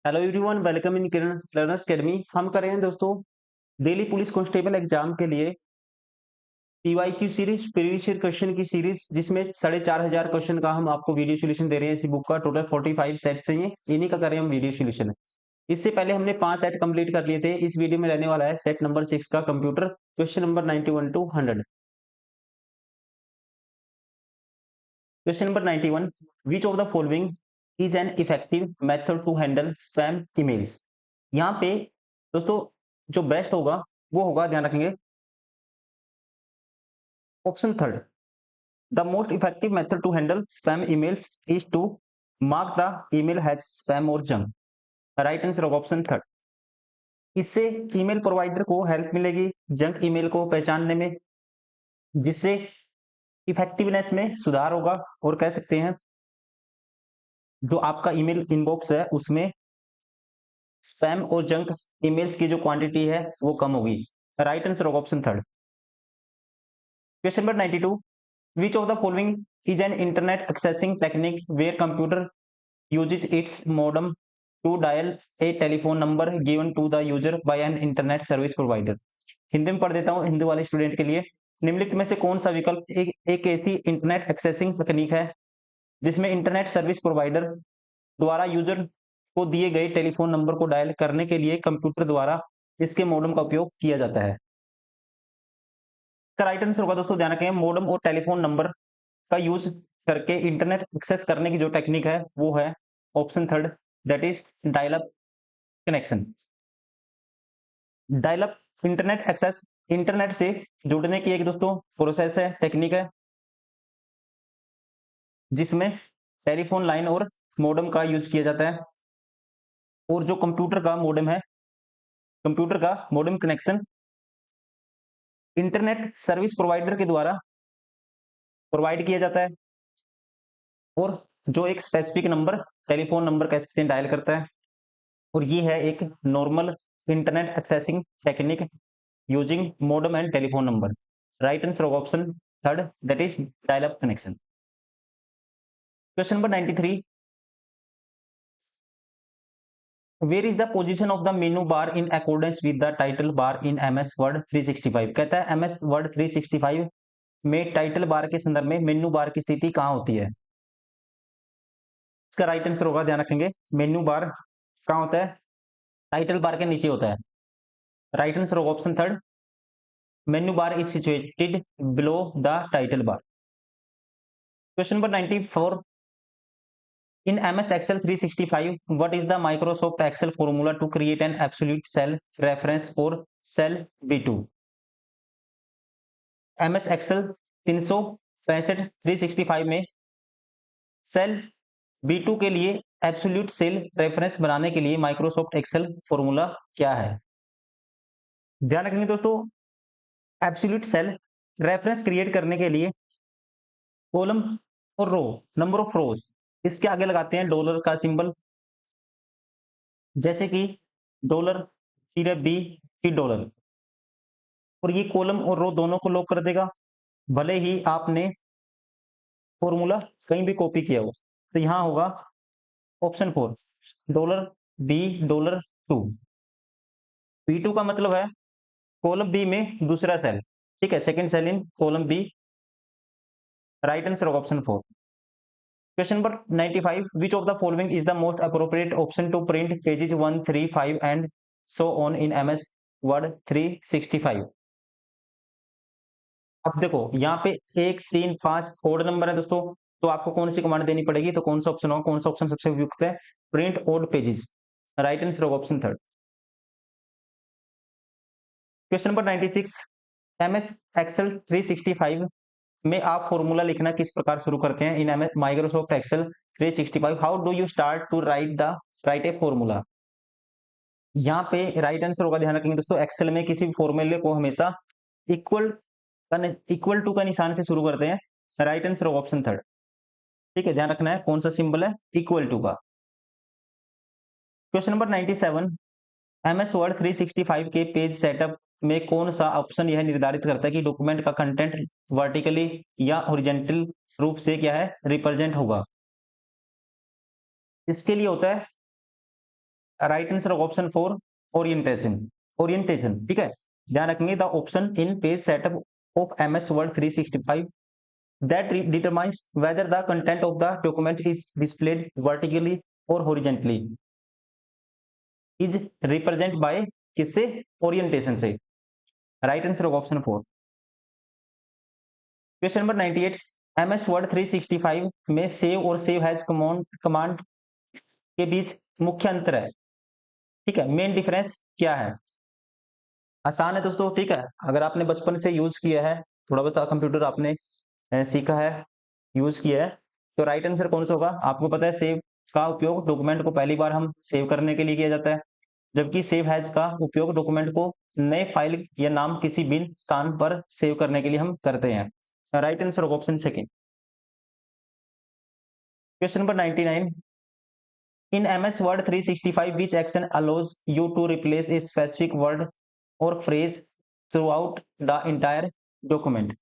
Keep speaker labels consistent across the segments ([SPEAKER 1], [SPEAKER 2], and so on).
[SPEAKER 1] Hello everyone, welcome in Kiran learners academy. हम कर रहे हैं दोस्तों दिल्ली पुलिस कांस्टेबल एग्जाम के लिए PYQ series previous year question की सीरीज, जिसमें 4500 क्वेश्चन का हम आपको वीडियो सॉल्यूशन दे रहे हैं। इसी बुक का टोटल 45 सेट्स चाहिए, इन्हीं का करें हम वीडियो सॉल्यूशन। इससे पहले हमने 5 सेट कंप्लीट कर लिए थे। इस वीडियो में रहने वाला है सेट नंबर 6 का computer, question number 91 to 100। Question number 91, which of the following is an effective method to handle spam emails. यहाँ पे दोस्तों जो बेस्ट होगा वो होगा, ध्यान रखेंगे, option third. The most effective method to handle spam emails is to mark the email as spam और जंक। राइट आंसर होगा ऑप्शन थर्ड। इससे ईमेल प्रोवाइडर को हेल्प मिलेगी जंक ईमेल को पहचानने में, जिससे इफेक्टिवनेस में सुधार होगा। और कह सकते हैं जो आपका ईमेल इनबॉक्स है उसमें स्पैम और जंक ईमेल्स की जो क्वांटिटी है वो कम होगी। राइट आंसर होगा option third. Question number 92, which of the following is an internet accessing technique where computer uses its modem to dial a telephone number given to the user by an internet service provider। Hindi में पढ़ देता हूँ हिंदी वाले student के लिए। निम्नलिखित में से कौन सा विकल्प एक ऐसी इंटरनेट एक्सेसिंग तकनीक है जिसमें इंटरनेट सर्विस प्रोवाइडर द्वारा यूजर को दिए गए टेलीफोन नंबर को डायल करने के लिए कंप्यूटर द्वारा इसके मॉडेम का उपयोग किया जाता है। इसका राइट आंसर होगा दोस्तों, ध्यान रखें, मॉडेम और टेलीफोन नंबर का यूज करके इंटरनेट एक्सेस करने की जो टेक्निक है वो है option third, that is dial up connection. Dial up internet access internet से जुड़ने की एक दोस्तों प्रोसेस है, टेक्निक है, जिसमें टेलीफोन लाइन और मॉडेम का यूज किया जाता है। और जो कंप्यूटर का मॉडेम है, कंप्यूटर का modem connection internet service provider के द्वारा प्रोवाइड किया जाता है, और जो एक स्पेसिफिक नंबर टेलीफोन नंबर कह सकते हैं डायल करता है। और ये है एक normal internet accessing technique using modem and telephone number. Right answer होगा option third, that is dial up connection. Question number 93, where is the position of the menu bar in accordance with the title bar in MS Word 365। कहता है MS Word 365 में title bar के संदर्भ में मेनू बार की स्थिति कहां होती है। इसका राइट आंसर होगा, ध्यान रखेंगे, मेनू बार कहां होता है, टाइटल बार के नीचे होता है। राइट आंसर होगा option third, menu bar is situated below the title bar. Question number 94, in MS Excel 365, what is the Microsoft Excel formula to create an absolute cell reference for cell B2। MS Excel 365 365 में cell B2 के लिए absolute cell reference बनाने के लिए Microsoft Excel formula क्या है। ध्यान रखेंगे दोस्तों, एब्सोल्यूट सेल रेफरेंस क्रिएट करने के लिए कॉलम और रो, नंबर ऑफ रोज, इसके आगे लगाते हैं डॉलर का सिंबल, जैसे कि डॉलर फिर बी फिर डॉलर, और ये कॉलम और रो दोनों को लॉक कर देगा, भले ही आपने फॉर्मूला कहीं भी कॉपी किया हो। तो यहां होगा option four, dollar B dollar two. P2 का मतलब है कॉलम बी में दूसरा सेल, ठीक है, second cell in column B. Right answer होगा option four. Question number 95, which of the following is the most appropriate option to print pages 1 3 5 and so on in MS Word 365। अब देखो यहाँ पे 1 3 5 odd number है दोस्तों, तो आपको कौन सी कमांड देनी पड़ेगी, तो कौन सा ऑप्शन होगा, कौन सा ऑप्शन सबसे उपयुक्त है, print odd pages. Right answer होगा option third. Question number 96, MS Excel 365 में आप फॉर्मूला लिखना किस प्रकार शुरू करते हैं। In MS Microsoft Excel 365 how do you start to write a formula. यहाँ पे राइट आंसर होगा, ध्यान रखेंगे दोस्तों, एक्सेल में किसी भी फॉर्मूले को हमेशा इक्वल इक्वल टू का निशान से शुरू करते हैं। राइट आंसर होगा ऑप्शन थर्ड, ठीक है, ध्यान रखना है कौन सा सिंबल है, इक्वल टू का। क्वेश्चन नंबर 97, एमएस वर्ड 365 के पेज सेटअप में कौन सा ऑप्शन यह निर्धारित करता है कि डॉक्यूमेंट का कंटेंट वर्टिकली या हॉरिजॉन्टल रूप से क्या है, रिप्रेजेंट होगा। इसके लिए होता है right answer option 4 orientation. Orientation, ठीक है, ध्यान रखेंगे the option in page setup of MS Word 365 that determines whether the content of the document is displayed vertically or horizontally is represented by किससे? ओरिएंटेशन से। Right answer option 4। Question number 98, MS Word 365 में save और save has command के बीच मुख्य अंतर है, ठीक है, मेन डिफरेंस क्या है? आसान है दोस्तों, ठीक है, अगर आपने बचपन से यूज किया है, थोड़ा बहुत कंप्यूटर आपने सीखा है, यूज किया है, तो राइट आंसर कौन सा होगा? आपको पता है सेव का उपयोग डॉक्यूमेंट को पहली बार हम सेव करने के लिए किया जाता है, जबकि सेव हैज का उपयोग डॉक्यूमेंट को नए फाइल या नाम किसी भी स्थान पर सेव करने के लिए हम करते हैं। Right answer option second. Question number 99, in MS Word 365 which action allows you to replace a specific word or phrase throughout the entire document?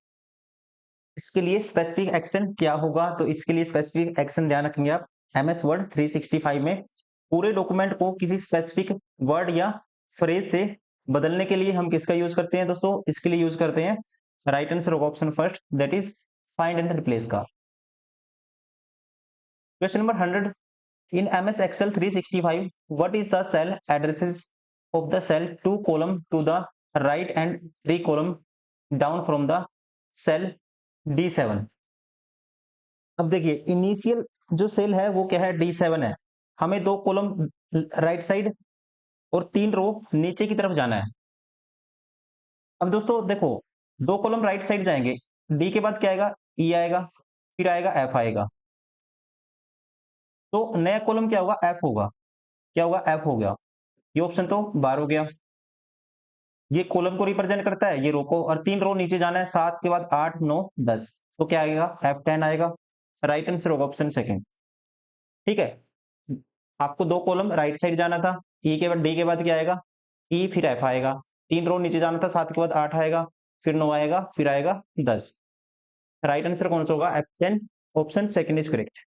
[SPEAKER 1] इसके लिए स्पेसिफिक एक्शन क्या होगा? तो इसके लिए स्पेसिफिक एक्शन ध्यान रखेंगे आप, MS Word 365 में पूरे डॉक्यूमेंट को किसी स्पेसिफिक वर्ड या फ्रेज से बदलने के लिए हम किसका यूज करते हैं दोस्तों? इसके लिए यूज करते हैं right answer option first, that is find and replace का। Question number 100, in MS Excel 365 what is the cell addresses of the cell 2 column to the right and 3 column down from the cell D7? अब देखिए initial जो cell है वो क्या है? D7 है। हमें 2 कॉलम राइट साइड और 3 रो नीचे की तरफ जाना है। अब दोस्तों देखो 2 कॉलम राइट साइड जाएंगे, डी के बाद क्या आएगा? ई आएगा, फिर आएगा एफ आएगा, तो नया कॉलम क्या होगा? एफ होगा। क्या होगा? एफ हो गया। ये ऑप्शन तो बार हो गया, ये कॉलम को रिप्रेजेंट करता है, ये रो को, और 3 रो नीचे जाना है, 7 के बाद 8 9 10, तो क्या आएगा? F10 आएगा। राइट आंसर होगा ऑप्शन सेकंड, ठीक है। आपको 2 कॉलम राइट साइड जाना था, ई के बाद डी के बाद क्या आएगा? ई फिर एफ आएगा, 3 रो नीचे जाना था, 7 के बाद 8 आएगा, फिर 9 आएगा, फिर आएगा 10। राइट आंसर कौन सा होगा? F10 option second is correct.